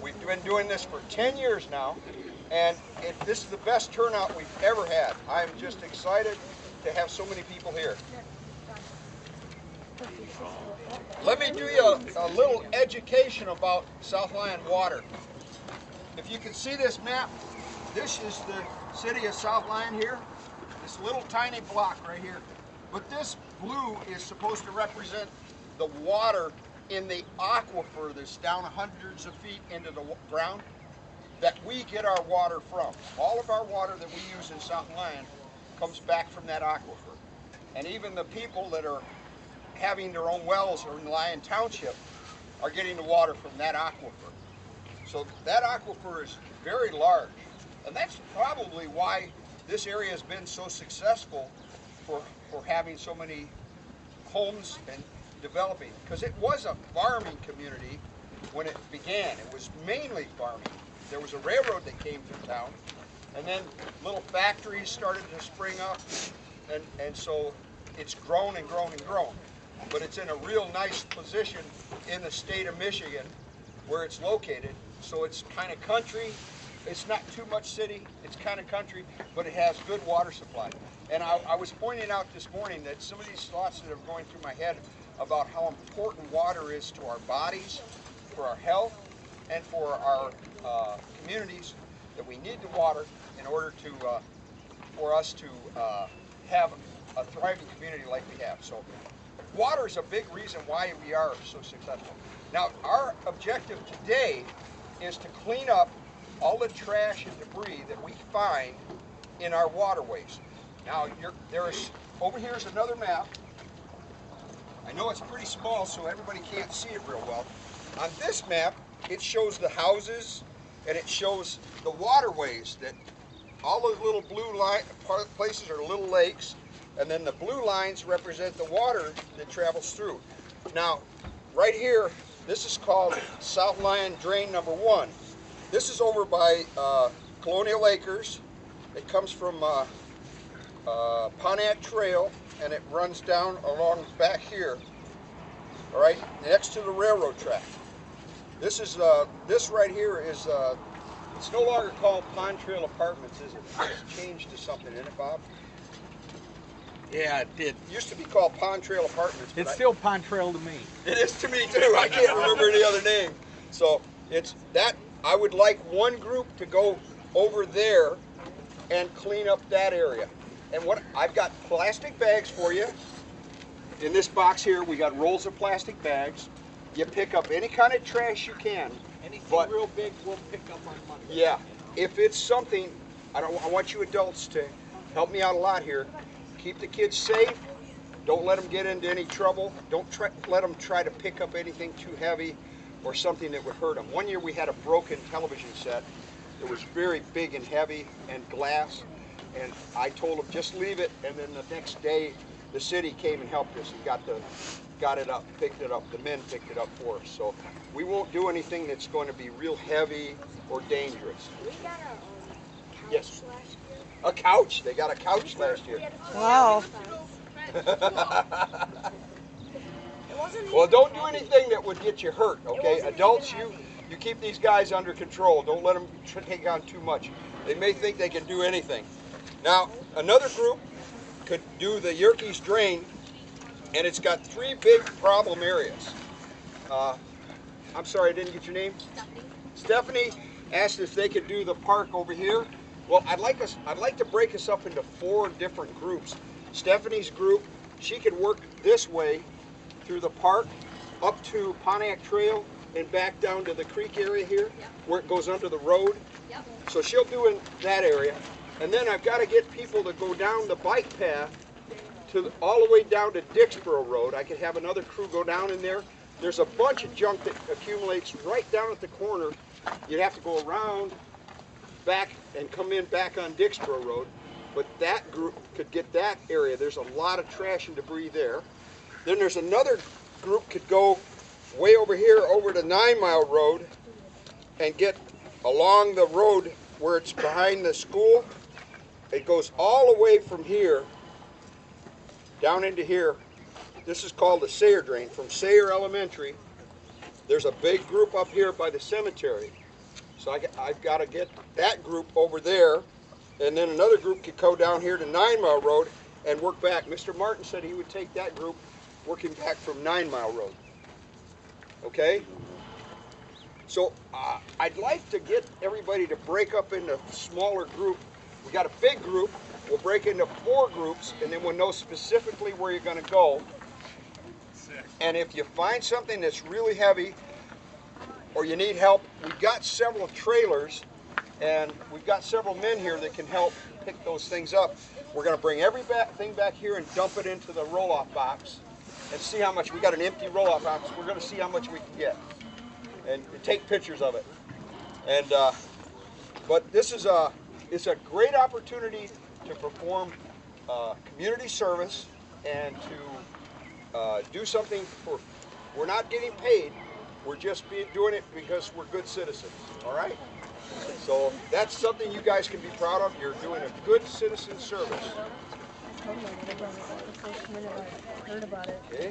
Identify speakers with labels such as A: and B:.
A: We've been doing this for 10 years now, and this is the best turnout we've ever had. I'm just excited to have so many people here. Let me do you a little education about South Lyon water. If you can see this map, this is the city of South Lyon here. This little tiny block right here. But this blue is supposed to represent the water in the aquifer that's down hundreds of feet into the ground that we get our water from. All of our water that we use in South Lyon comes back from that aquifer. And even the people that are having their own wells or in Lyon Township are getting the water from that aquifer. So that aquifer is very large. And that's probably why this area has been so successful for having so many homes and developing. Because it was a farming community when it began. It was mainly farming. There was a railroad that came through town, and then little factories started to spring up, and so it's grown and grown and grown. But it's in a real nice position in the state of Michigan where it's located. So it's kind of country. It's not too much city. It's kind of country, but it has good water supply. And I was pointing out this morning that some of these thoughts that are going through my head about how important water is to our bodies, for our health, and for our communities, that we need the water in order to for us to have a thriving community like we have. So water is a big reason why we are so successful. Now, our objective today is to clean up all the trash and debris that we find in our waterways. Now, over here is another map. I know it's pretty small, so everybody can't see it real well. On this map, it shows the houses, and it shows the waterways. That all those little blue places are little lakes, and then the blue lines represent the water that travels through. Now, right here, this is called South Lyon Drain Number 1. This is over by Colonial Acres. It comes from Pontiac Trail, and it runs down along back here, all right, next to the railroad track. This is this right here is it's no longer called Pond Trail Apartments, is it? It's changed to something, isn't it, Bob?
B: Yeah, it did.
A: It used to be called Pond Trail Apartments.
B: It's still Pond Trail to me.
A: It is to me too. I can't remember any other name. So it's that. I would like one group to go over there and clean up that area. And what I've got plastic bags for you. In this box here, we got rolls of plastic bags. You pick up any kind of trash you can.
B: Anything real big, we'll pick up on Monday.
A: Yeah, if it's something, I want you adults to help me out a lot here. Keep the kids safe. Don't let them get into any trouble. Don't let them try to pick up anything too heavy or something that would hurt them. One year we had a broken television set. It was very big and heavy and glass. And I told them, just leave it. And then the next day, the city came and helped us and got it up, picked it up. The men picked it up for us. So we won't do anything that's going to be real heavy or dangerous.
C: We got a couch last year.
A: A couch. They got a couch last year.
C: Wow.
A: Well, don't do anything that would get you hurt, okay? Adults, you keep these guys under control. Don't let them take on too much. They may think they can do anything. Now, another group could do the Yerkes Drain, and it's got 3 big problem areas. I'm sorry, I didn't get your name? Stephanie asked if they could do the park over here. Well, I'd like to break us up into 4 different groups. Stephanie's group, she could work this way through the park up to Pontiac Trail and back down to the creek area here, where it goes under the road.
D: Yep.
A: So she'll do in that area. And then I've got to get people to go down the bike path all the way down to Dixboro Road. I could have another crew go down in there. There's a bunch of junk that accumulates right down at the corner. You'd have to go around, back, and come in back on Dixboro Road. But that group could get that area. There's a lot of trash and debris there. Then there's another group could go way over here over to 9 Mile Road and get along the road where it's behind the school. It goes all the way from here down into here. This is called the Sayre Drain. From Sayre Elementary, there's a big group up here by the cemetery. So I've got to get that group over there, and then another group could go down here to 9 Mile Road and work back. Mr. Martin said he would take that group working back from 9 Mile Road. Okay? So I'd like to get everybody to break up into smaller groups. We got a big group. We'll break into 4 groups, and then we'll know specifically where you're going to go. And if you find something that's really heavy or you need help, we've got several trailers and we've got several men here that can help pick those things up. We're going to bring everything back here and dump it into the roll-off box and see how much. We got an empty roll-off box. We're going to see how much we can get and take pictures of it. And but this is it's a great opportunity to perform community service and to do something for. We're not getting paid. We're just doing it because we're good citizens. All right. So that's something you guys can be proud of. You're doing a good citizen service.
C: I told my neighbor about it the first minute I heard about it.
A: Okay.